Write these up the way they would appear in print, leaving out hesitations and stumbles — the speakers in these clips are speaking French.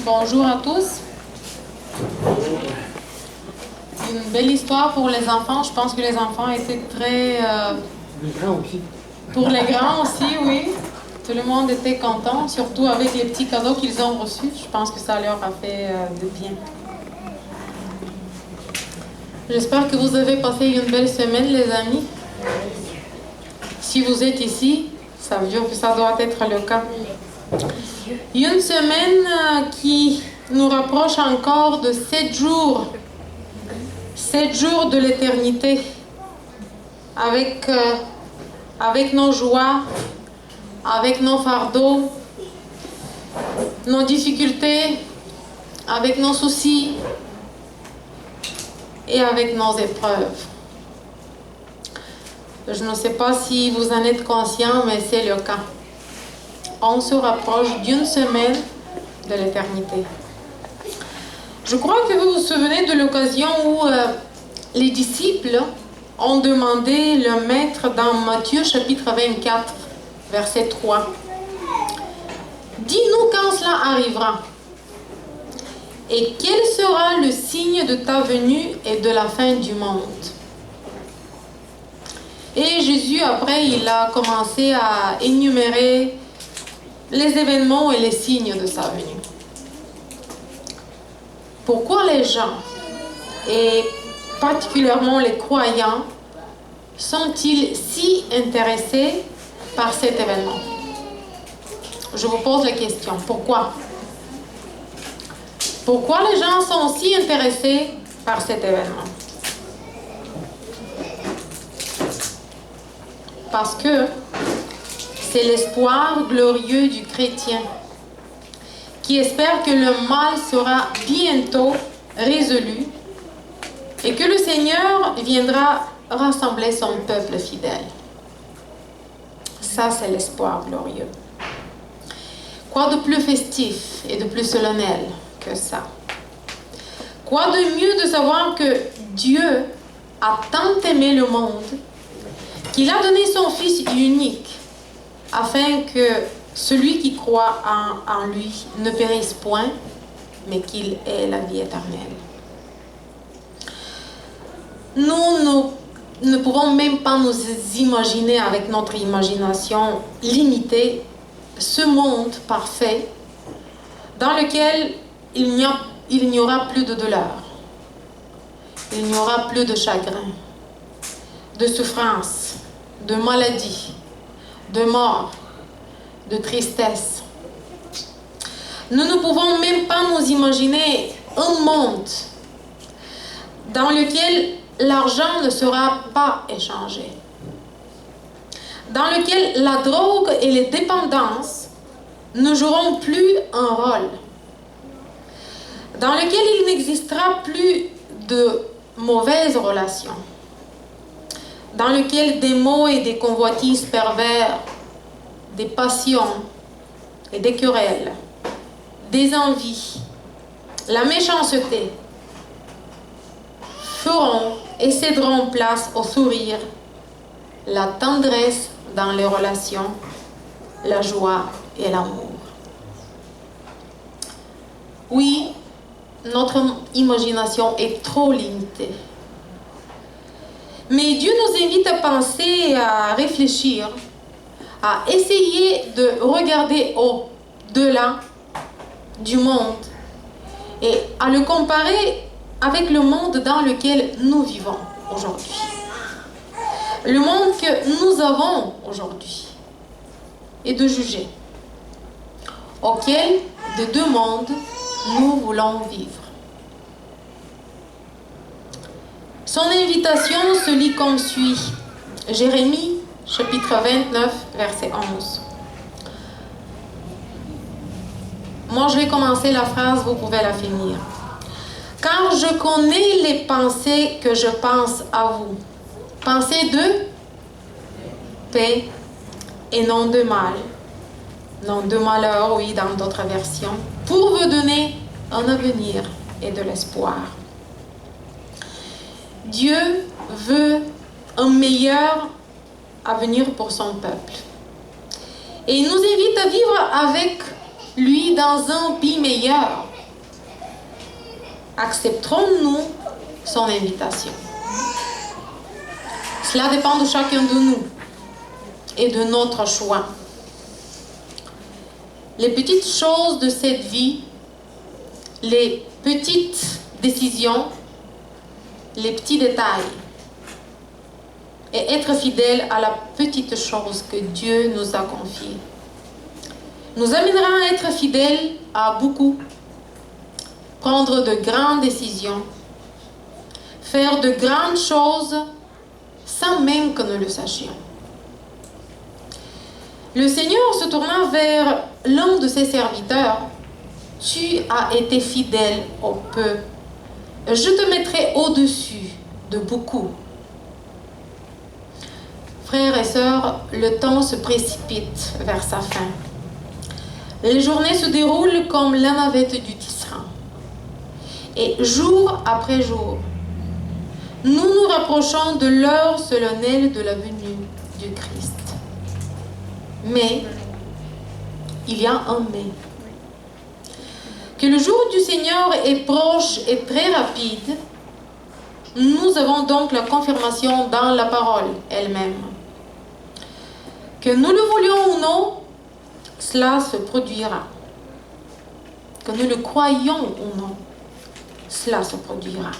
Bonjour à tous. Une belle histoire pour les enfants. Je pense que les enfants étaient très... Les grands aussi. Pour les grands aussi, oui. Tout le monde était content, surtout avec les petits cadeaux qu'ils ont reçus. Je pense que ça leur a fait de bien. J'espère que vous avez passé une belle semaine, les amis. Si vous êtes ici, ça veut dire que ça doit être le cas. Une semaine qui nous rapproche encore de 7 jours. 7 jours de l'éternité. Avec nos joies, avec nos fardeaux, nos difficultés, avec nos soucis et avec nos épreuves. Je ne sais pas si vous en êtes conscient, mais c'est le cas. On se rapproche d'une semaine de l'éternité. Je crois que vous vous souvenez de l'occasion où les disciples ont demandé le maître dans Matthieu chapitre 24, verset 3. Dis-nous quand cela arrivera. Et quel sera le signe de ta venue et de la fin du monde? Et Jésus, après, il a commencé à énumérer les événements et les signes de sa venue. Pourquoi les gens, et particulièrement les croyants, sont-ils si intéressés par cet événement? Je vous pose la question. Pourquoi? Pourquoi les gens sont si intéressés par cet événement? Parce que c'est l'espoir glorieux du chrétien qui espère que le mal sera bientôt résolu et que le Seigneur viendra rassembler son peuple fidèle. Ça, c'est l'espoir glorieux. Quoi de plus festif et de plus solennel que ça? Quoi de mieux de savoir que Dieu a tant aimé le monde qu'il a donné son Fils unique afin que celui qui croit en lui ne périsse point, mais qu'il ait la vie éternelle. Nous ne pouvons même pas nous imaginer avec notre imagination limitée ce monde parfait dans lequel il n'y aura plus de douleur, il n'y aura plus de chagrin, de souffrance, de maladie, de mort, de tristesse. Nous ne pouvons même pas nous imaginer un monde dans lequel l'argent ne sera pas échangé, dans lequel la drogue et les dépendances ne joueront plus un rôle, dans lequel il n'existera plus de mauvaises relations, dans lequel des maux et des convoitises pervers, des passions et des querelles, des envies, la méchanceté feront et céderont place au sourire, la tendresse dans les relations, la joie et l'amour. Oui, notre imagination est trop limitée. Mais Dieu nous invite à penser, à réfléchir, à essayer de regarder au-delà du monde et à le comparer avec le monde dans lequel nous vivons aujourd'hui. Le monde que nous avons aujourd'hui. Et de juger auquel des deux mondes nous voulons vivre. Son invitation se lit comme suit. Jérémie, chapitre 29, verset 11. Moi, je vais commencer la phrase, vous pouvez la finir. Car je connais les pensées que je pense à vous. Pensées de paix et non de mal. Non de malheur, oui, dans d'autres versions. Pour vous donner un avenir et de l'espoir. Dieu veut un meilleur avenir pour son peuple. Et il nous invite à vivre avec lui dans un pays meilleur. Accepterons-nous son invitation? Cela dépend de chacun de nous et de notre choix. Les petites choses de cette vie, les petites décisions, les petits détails, et être fidèle à la petite chose que Dieu nous a confiée, nous amènera à être fidèles à beaucoup, prendre de grandes décisions, faire de grandes choses sans même que nous le sachions. Le Seigneur se tourna vers l'un de ses serviteurs. « Tu as été fidèle au peu, je te mettrai au-dessus de beaucoup. » Frères et sœurs, le temps se précipite vers sa fin. Les journées se déroulent comme la navette du tisserand. Et jour après jour, nous nous rapprochons de l'heure solennelle de la venue du Christ. Mais, il y a un mais. Que le jour du Seigneur est proche et très rapide, nous avons donc la confirmation dans la parole elle-même. Que nous le voulions ou non, cela se produira. Que nous le croyions ou non, cela se produira.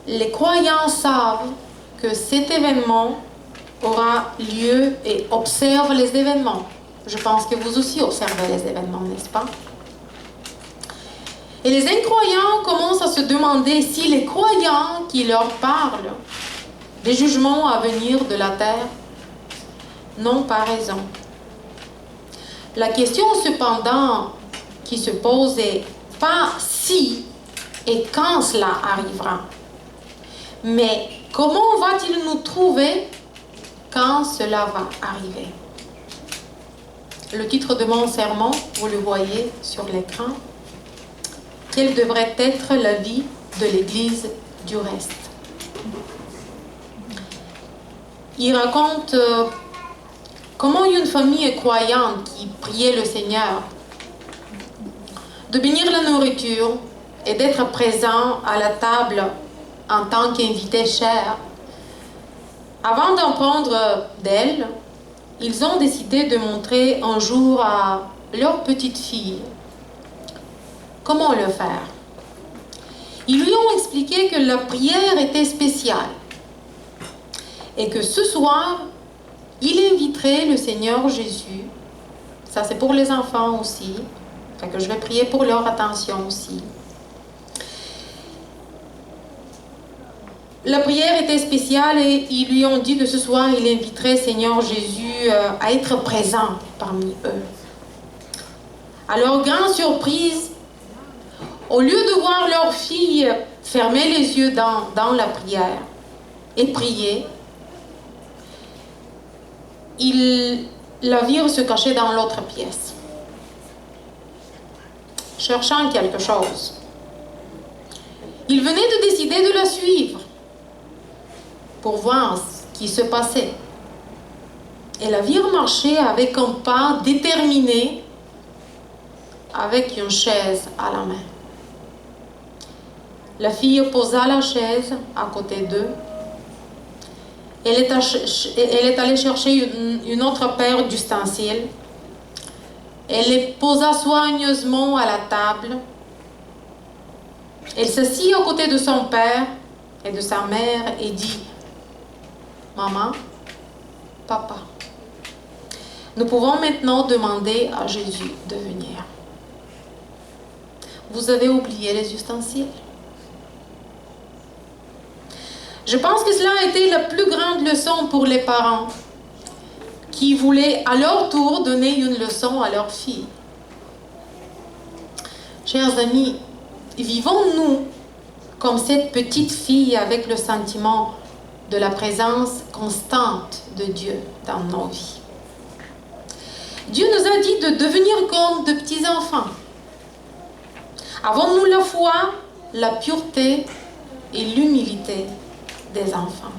Les croyants savent que cet événement aura lieu et observent les événements. Je pense que vous aussi observez les événements, n'est-ce pas? Et les incroyants commencent à se demander si les croyants qui leur parlent des jugements à venir de la terre n'ont pas raison. La question cependant qui se pose est pas si et quand cela arrivera, mais comment va-t-il nous trouver quand cela va arriver? Le titre de mon sermon, vous le voyez sur l'écran. Quelle devrait être la vie de l'Église du reste? Il raconte comment une famille croyante qui priait le Seigneur de bénir la nourriture et d'être présent à la table en tant qu'invité cher. Avant d'en prendre d'elle, ils ont décidé de montrer un jour à leur petite fille comment le faire. Ils lui ont expliqué que la prière était spéciale et que ce soir, il inviterait le Seigneur Jésus. Ça, c'est pour les enfants aussi. Fait que je vais prier pour leur attention aussi. La prière était spéciale et ils lui ont dit que ce soir, il inviterait Seigneur Jésus à être présent parmi eux. Alors, grande surprise, au lieu de voir leur fille fermer les yeux dans la prière et prier, ils la virent se cacher dans l'autre pièce, cherchant quelque chose. Ils venaient de décider de la suivre pour voir ce qui se passait. Et la virent marcher avec un pas déterminé, avec une chaise à la main. La fille posa la chaise à côté d'eux. Elle est allée chercher une autre paire d'ustensiles. Elle les posa soigneusement à la table. Elle s'assit à côté de son père et de sa mère et dit: « Maman, papa, nous pouvons maintenant demander à Jésus de venir. Vous avez oublié les ustensiles. » Je pense que cela a été la plus grande leçon pour les parents qui voulaient à leur tour donner une leçon à leur fille. Chers amis, vivons-nous comme cette petite fille avec le sentiment de la présence constante de Dieu dans nos vies? Dieu nous a dit de devenir comme de petits enfants, Avons-nous la foi, la pureté et l'humilité des enfants?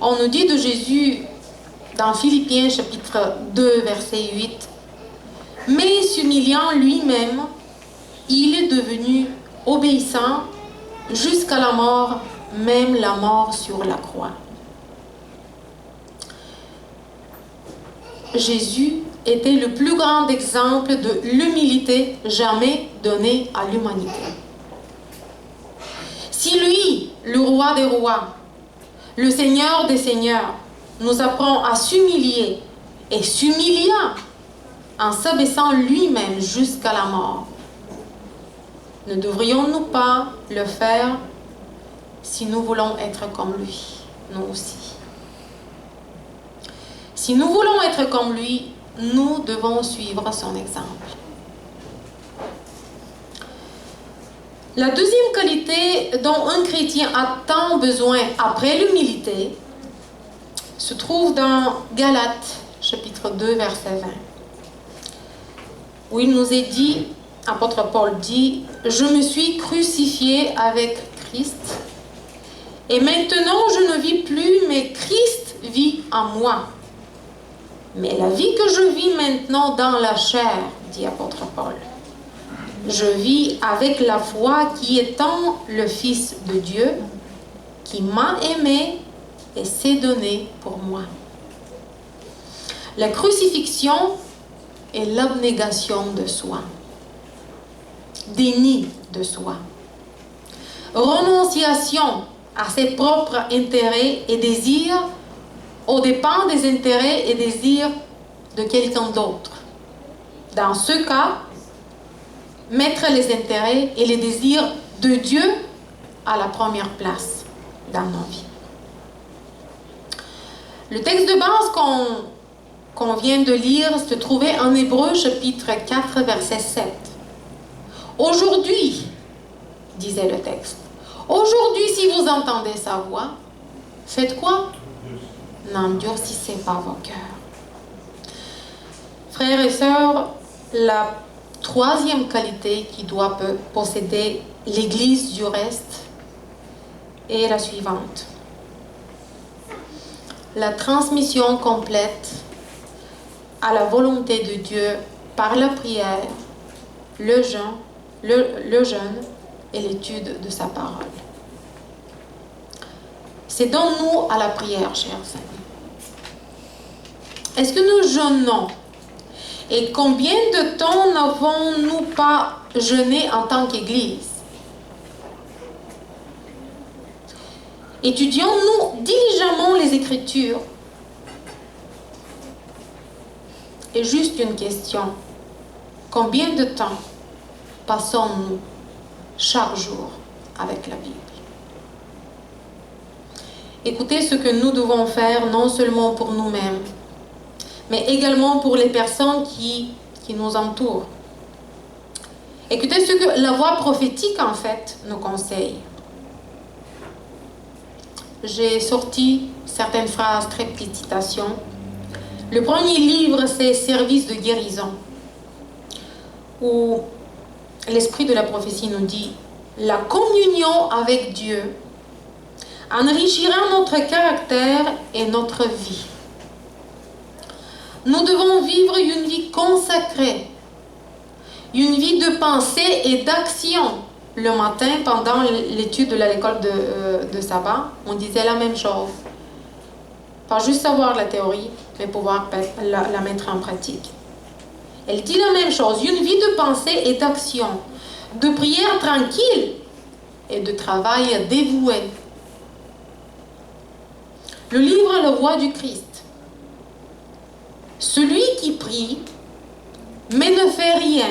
On nous dit de Jésus dans Philippiens chapitre 2 verset 8, « Mais s'humiliant lui-même, il est devenu obéissant jusqu'à la mort, même la mort sur la croix. » Jésus était le plus grand exemple de l'humilité jamais donnée à l'humanité. Si lui, le roi des rois, le Seigneur des seigneurs, nous apprend à s'humilier et s'humilia en s'abaissant lui-même jusqu'à la mort, ne devrions-nous pas le faire si nous voulons être comme lui, nous aussi? Si nous voulons être comme lui, nous devons suivre son exemple. La deuxième qualité dont un chrétien a tant besoin après l'humilité se trouve dans Galates, chapitre 2, verset 20, où il nous est dit, apôtre Paul dit, « Je me suis crucifié avec Christ, et maintenant je ne vis plus, mais Christ vit en moi. Mais la vie que je vis maintenant dans la chair, dit apôtre Paul, je vis avec la foi qui est en le Fils de Dieu, qui m'a aimé et s'est donné pour moi. » La crucifixion est l'abnégation de soi, déni de soi, renonciation à ses propres intérêts et désirs aux dépens des intérêts et désirs de quelqu'un d'autre. Dans ce cas, mettre les intérêts et les désirs de Dieu à la première place dans nos vies. Le texte de base qu'on vient de lire se trouvait en Hébreux chapitre 4 verset 7. Aujourd'hui, disait le texte, aujourd'hui si vous entendez sa voix, faites quoi? N'endurcissez pas vos cœurs. Frères et sœurs, la troisième qualité qui doit posséder l'Église du reste est la suivante. La transmission complète à la volonté de Dieu par la prière, le jeûne et l'étude de sa parole. Cédons-nous à la prière, chers amis. Est-ce que nous jeûnons? Et combien de temps n'avons-nous pas jeûné en tant qu'Église? Étudions-nous diligemment les Écritures? Et juste une question. Combien de temps passons-nous chaque jour avec la Bible? Écoutez ce que nous devons faire non seulement pour nous-mêmes, mais également pour les personnes qui nous entourent. Écoutez ce que la voix prophétique, en fait, nous conseille. J'ai sorti certaines phrases, très petites citations. Le premier livre, c'est « Service de guérison », où l'esprit de la prophétie nous dit « La communion avec Dieu enrichira notre caractère et notre vie. Nous devons vivre une vie consacrée, une vie de pensée et d'action. » Le matin, pendant l'étude de l'école de sabbat, on disait la même chose. Pas juste savoir la théorie, mais pouvoir la mettre en pratique. Elle dit la même chose, une vie de pensée et d'action, de prière tranquille et de travail dévoué. Le livre La Voix du Christ. Celui qui prie, mais ne fait rien,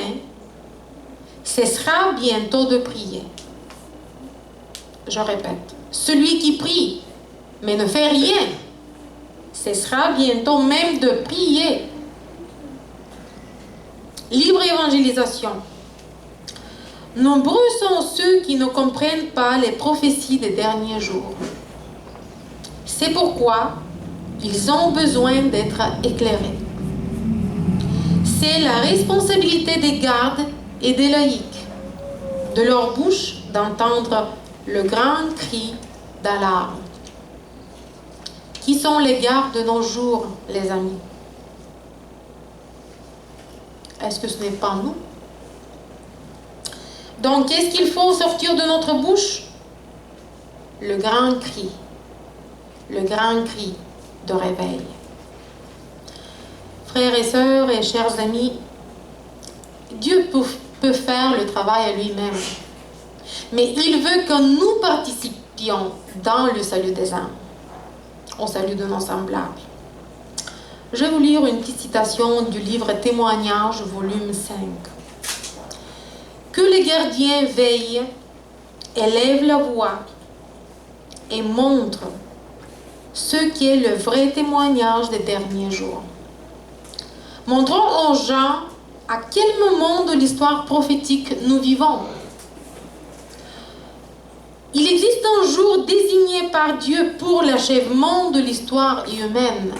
cessera bientôt de prier. Je répète, celui qui prie, mais ne fait rien, cessera bientôt même de prier. Libre évangélisation. Nombreux sont ceux qui ne comprennent pas les prophéties des derniers jours. C'est pourquoi ils ont besoin d'être éclairés. c'est la responsabilité des gardes et des laïcs, de leur bouche d'entendre le grand cri d'alarme. Qui sont les gardes de nos jours, les amis? Est-ce que ce n'est pas nous? Donc, qu'est-ce qu'il faut sortir de notre bouche? Le grand cri de réveil. Frères et sœurs et chers amis, Dieu peut faire le travail à lui-même, mais il veut que nous participions dans le salut des âmes, au salut de nos semblables. Je vais vous lire une petite citation du livre Témoignages, volume 5. Que les gardiens veillent, élèvent la voix et montrent ce qui est le vrai témoignage des derniers jours. Montrons aux gens à quel moment de l'histoire prophétique nous vivons. Il existe un jour désigné par Dieu pour l'achèvement de l'histoire humaine.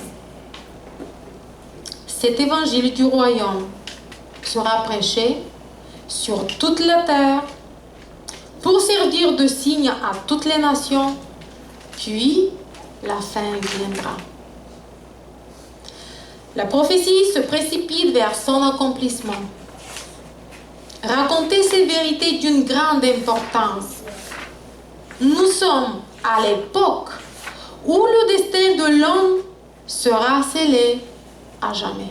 Cet évangile du royaume sera prêché sur toute la terre pour servir de signe à toutes les nations, puis la fin viendra. La prophétie se précipite vers son accomplissement. Raconter ces vérités d'une grande importance. Nous sommes à l'époque où le destin de l'homme sera scellé à jamais.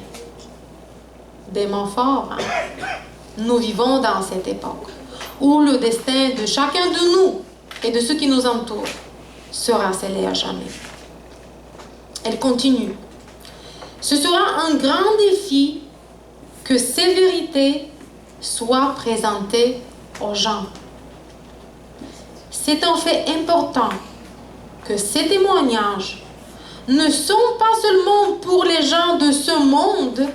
Des mots forts, hein? Nous vivons dans cette époque où le destin de chacun de nous et de ceux qui nous entourent sera scellé à jamais. Elle continue. Ce sera un grand défi que ces vérités soient présentées aux gens. C'est un fait important que ces témoignages ne sont pas seulement pour les gens de ce monde,